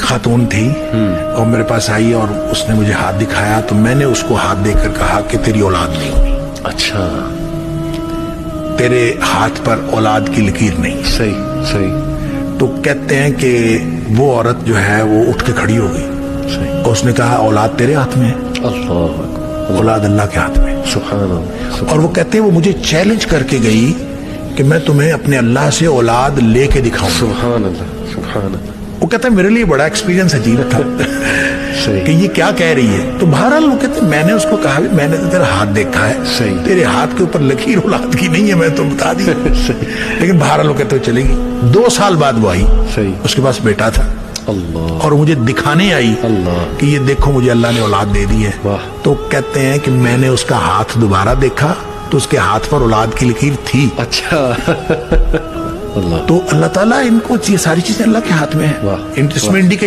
खातून थी और मेरे पास आई और उसने मुझे हाथ दिखाया, तो मैंने उसको हाथ देकर कहा कि तेरी औलाद नहीं होगी। अच्छा, तेरे हाथ पर औलाद की लकीर नहीं। सही सही। तो कहते हैं कि वो औरत जो है वो उठ के खड़ी हो गई सही। और उसने कहा औलाद तेरे हाथ में है, अल्लाह, औलाद अल्लाह के हाथ में। सुभान अल्लाह। और वो कहते हैं वो मुझे चैलेंज करके गई कि मैं तुम्हें अपने अल्लाह से औलाद लेके दिखाऊंगा। सुभान अल्लाह, सुभान अल्लाह। वो कहता है मेरे लिए बड़ा एक्सपीरियंस अजीब था सही। कि ये क्या कह रही है। तो बहरहाल वो कहते हैं मैंने उसको कहा भी मैंने तो तेरा हाथ देखा है, सही। तेरे हाथ के ऊपर लकीर औलाद की नहीं है, मैं तो बता दी लेकिन बहरहाल वो कहते हुए चलेगी। 2 साल बाद वो आई, सही। उसके पास बेटा था अल्लाह, और मुझे दिखाने आई अल्लाह। कि ये देखो मुझे अल्लाह ने औलाद दे दी है। वाह। तो कहते हैं कि मैंने उसका हाथ दोबारा देखा तो उसके हाथ पर औलाद की लकीर थी। अच्छा अल्लाह। तो अल्लाह ताला इनको ये सारी चीजें अल्लाह के हाथ में है। वाह, इसमें इंडिकेशन